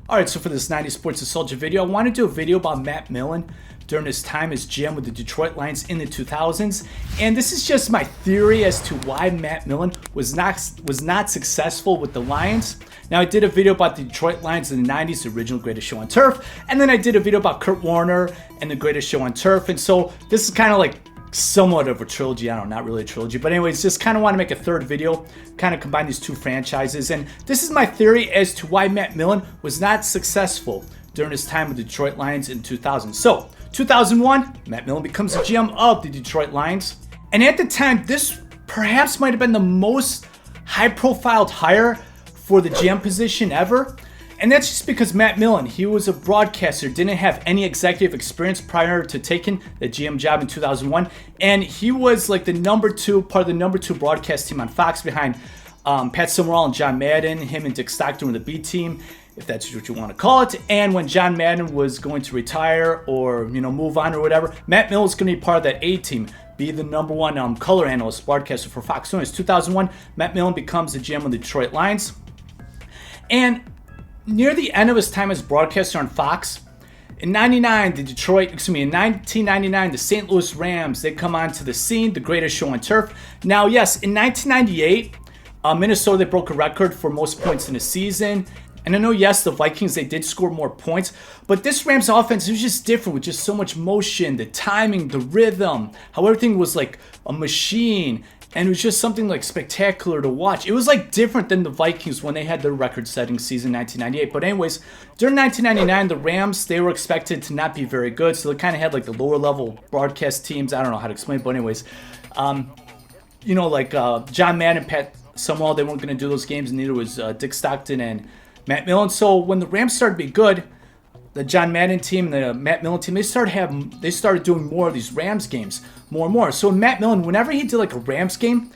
Alright, so for this 90 Sports Nostalgia video, I want to do a video about Matt Millen during his time as GM with the Detroit Lions in the 2000s. And this is just my theory as to why Matt Millen was not successful with the Lions. Now, I did a video about the Detroit Lions in the 90s, the original Greatest Show on Turf. And then I did a video about Kurt Warner and the Greatest Show on Turf. And so this is kind of like somewhat of a trilogy. I don't know, not really a trilogy, but anyways, just kind of want to make a third video, kind of combine these two franchises. And this is my theory as to why Matt Millen was not successful during his time with the Detroit Lions in 2000. So 2001, Matt Millen becomes the GM of the Detroit Lions. And at the time, this perhaps might have been the most high-profile hire for the GM position ever. And that's just because Matt Millen, he was a broadcaster, didn't have any executive experience prior to taking the GM job in 2001. And he was like the part of the number two broadcast team on Fox behind Pat Summerall and John Madden, him and Dick Stockton were the B team, if that's what you want to call it. And when John Madden was going to retire or, move on or whatever, Matt Millen was going to be part of that A team, be the number one color analyst, broadcaster for Fox. So in 2001, Matt Millen becomes the GM of the Detroit Lions. And near the end of his time as broadcaster on Fox, in 1999, the St. Louis Rams, they come onto the scene, the Greatest Show on Turf. Now, yes, in 1998, Minnesota, they broke a record for most points in a season. And I know, yes, the Vikings, they did score more points, but this Rams offense, it was just different with just so much motion, the timing, the rhythm, how everything was like a machine. And it was just something like spectacular to watch. It was like different than the Vikings when they had their record-setting season in 1998. But anyways, during 1999, the Rams, they were expected to not be very good. So they kind of had like the lower-level broadcast teams. I don't know how to explain it, but anyways. John Madden and Pat Summerall, they weren't going to do those games. And neither was Dick Stockton and Matt Millen. So when the Rams started to be good, the John Madden team, the Matt Millen team, they started doing more of these Rams games, more and more. So Matt Millen, whenever he did like a Rams game,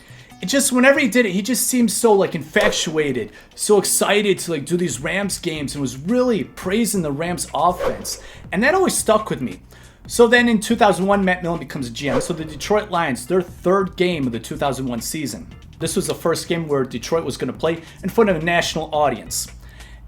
whenever he did it, he just seemed so like infatuated, so excited to like do these Rams games, and was really praising the Rams offense. And that always stuck with me. So then in 2001, Matt Millen becomes a GM. So the Detroit Lions, their third game of the 2001 season. This was the first game where Detroit was going to play in front of a national audience.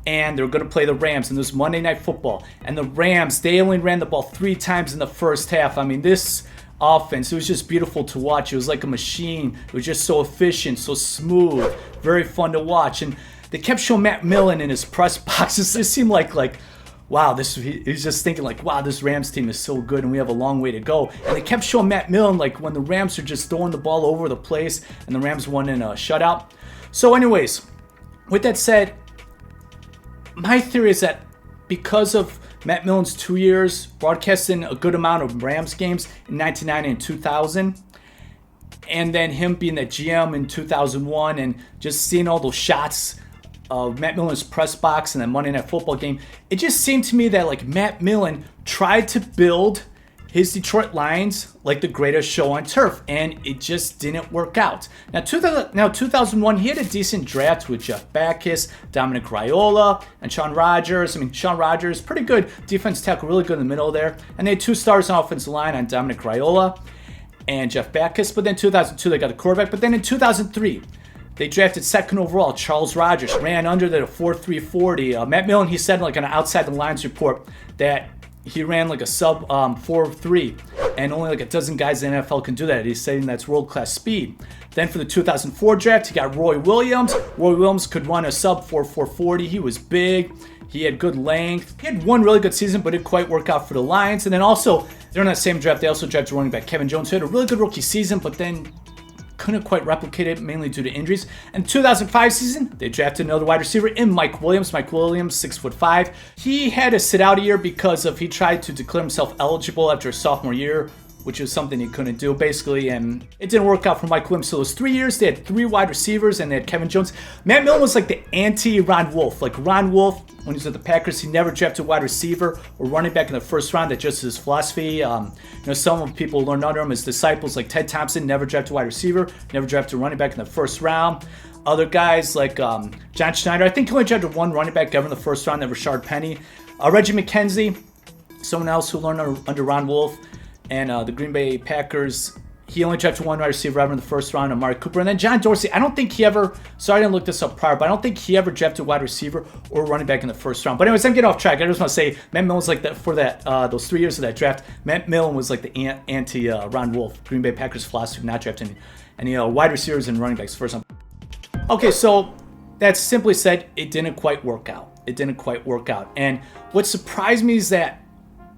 And they were going to play the Rams, and this was Monday Night Football. And the Rams, they only ran the ball 3 times in the first half. I mean, this offense, it was just beautiful to watch. It was like a machine. It was just so efficient, so smooth, very fun to watch. And they kept showing Matt Millen in his press boxes. It seemed like wow, he's just thinking like, wow, this Rams team is so good and we have a long way to go. And they kept showing Matt Millen like when the Rams are just throwing the ball over the place and the Rams won in a shutout. So anyways, with that said, my theory is that because of Matt Millen's 2 years broadcasting a good amount of Rams games in 1990 and 2000, and then him being the GM in 2001 and just seeing all those shots of Matt Millen's press box and that Monday Night Football game, it just seemed to me that like Matt Millen tried to build his Detroit Lions like the Greatest Show on Turf, and it just didn't work out. Now 2001, he had a decent draft with Jeff Backus, Dominic Raiola, and Sean Rogers. I mean, Sean Rogers, pretty good defense tackle, really good in the middle there. And they had 2 stars on offensive line on Dominic Raiola and Jeff Backus. But then 2002, they got a quarterback. But then in 2003, they drafted second overall, Charles Rogers, ran under the 4.3 40. Matt Millen, he said like on an Outside the Lines report that he ran like a sub 4.3, and only like a dozen guys in the NFL can do that. He's saying that's world-class speed. Then for the 2004 draft, he got Roy Williams. Roy Williams could run a sub 4.4 40. He was big. He had good length. He had one really good season, but it didn't quite work out for the Lions. And then also, during that same draft, they also drafted running back Kevin Jones, who had a really good rookie season, but then couldn't quite replicate it, mainly due to injuries. And 2005 season, they drafted another wide receiver in Mike Williams. Mike Williams, 6'5". He had to sit out a year because he tried to declare himself eligible after his sophomore year, which was something he couldn't do, basically, and it didn't work out for Mike Williams. So it was 3 years. They had 3 wide receivers, and they had Kevin Jones. Matt Millen was like the anti-Ron Wolf. Like Ron Wolf, when he was at the Packers, he never drafted a wide receiver or running back in the first round. That's just his philosophy. Some people learned under him. His disciples, like Ted Thompson, never drafted a wide receiver, never drafted a running back in the first round. Other guys like John Schneider, I think he only drafted 1 running back ever in the first round, that Rashard Penny. Reggie McKenzie, someone else who learned under Ron Wolf. And the Green Bay Packers, he only drafted one wide receiver ever in the first round, Amari Cooper. And then John Dorsey, I don't think he ever, sorry I didn't look this up prior, but I don't think he ever drafted wide receiver or running back in the first round. But anyways, I'm getting off track. I just want to say Matt Millen's like that for that those 3 years of that draft. Matt Millen was like the anti-Ron Wolf, Green Bay Packers philosophy, not drafting any wide receivers and running backs first round. Okay, so that's simply said, it didn't quite work out. It didn't quite work out. And what surprised me is that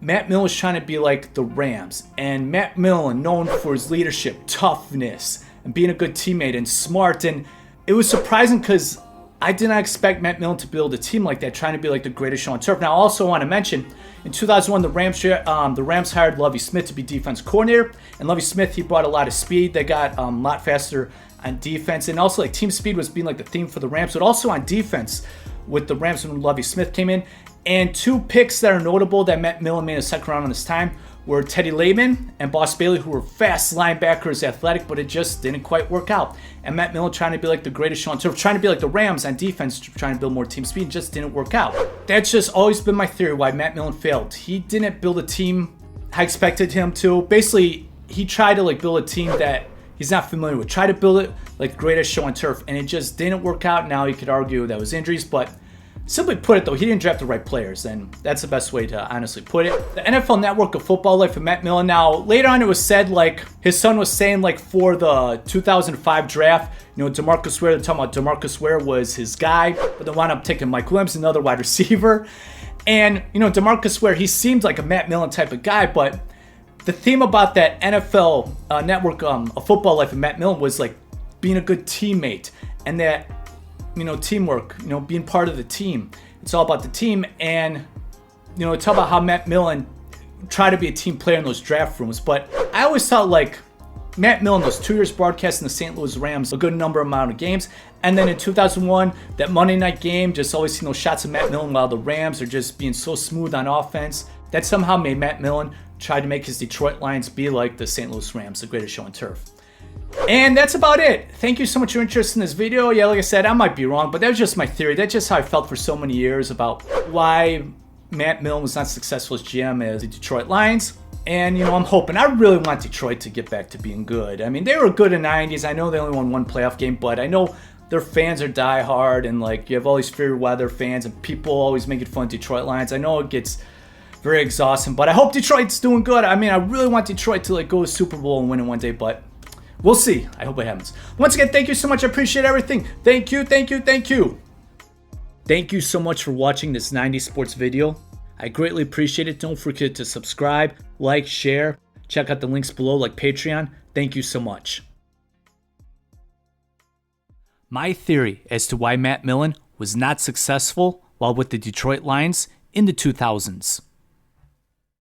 Matt Millen was trying to be like the Rams. And Matt Millen, known for his leadership, toughness, and being a good teammate and smart. And it was surprising because I did not expect Matt Millen to build a team like that, trying to be like the greatest show on turf. Now, I also want to mention, in 2001, the Rams hired Lovie Smith to be defense coordinator. And Lovie Smith, he brought a lot of speed. They got a lot faster on defense. And also, like, team speed was being like the theme for the Rams. But also on defense with the Rams when Lovie Smith came in. And two picks that are notable that Matt Millen made a second round on his time were Teddy Lehman and Boss Bailey, who were fast linebackers, athletic, but it just didn't quite work out. And Matt Millen trying to be like the greatest show on turf, trying to be like the Rams on defense, trying to build more team speed, just didn't work out. That's just always been my theory why Matt Millen failed. He didn't build a team I expected him to. Basically, he tried to like build a team that he's not familiar with. Try to build it like the greatest show on turf, and it just didn't work out. Now you could argue that was injuries, but simply put it, though, he didn't draft the right players, and that's the best way to honestly put it. The NFL Network of Football Life of Matt Millen. Now, later on, it was said, like, his son was saying, like, for the 2005 draft, you know, DeMarcus Ware, they're talking about DeMarcus Ware was his guy, but they wound up taking Mike Williams, another wide receiver. And, you know, DeMarcus Ware, he seemed like a Matt Millen type of guy, but the theme about that NFL Network of Football Life of Matt Millen was, like, being a good teammate, and that, you know, teamwork, you know, being part of the team. It's all about the team. And, you know, it's all about how Matt Millen tried to be a team player in those draft rooms. But I always thought, like, Matt Millen, those 2 years broadcasting the St. Louis Rams, a good amount of games. And then in 2001, that Monday night game, just always seeing those shots of Matt Millen while the Rams are just being so smooth on offense. That somehow made Matt Millen try to make his Detroit Lions be like the St. Louis Rams, the greatest show on turf. And that's about it. Thank you so much for your interest in this video. Yeah, like I said, I might be wrong, but that was just my theory. That's just how I felt for so many years about why Matt Millen was not successful as GM as the Detroit Lions. And, you know, I'm hoping. I really want Detroit to get back to being good. I mean, they were good in the 90s. I know they only won one playoff game, but I know their fans are diehard, and, like, you have all these fair weather fans, and people always making fun of Detroit Lions. I know it gets very exhausting, but I hope Detroit's doing good. I mean, I really want Detroit to, like, go to Super Bowl and win it one day, but we'll see. I hope it happens. Once again, thank you so much. I appreciate everything. Thank you, thank you, thank you. Thank you so much for watching this 90s Sports video. I greatly appreciate it. Don't forget to subscribe, like, share. Check out the links below, like Patreon. Thank you so much. My theory as to why Matt Millen was not successful while with the Detroit Lions in the 2000s.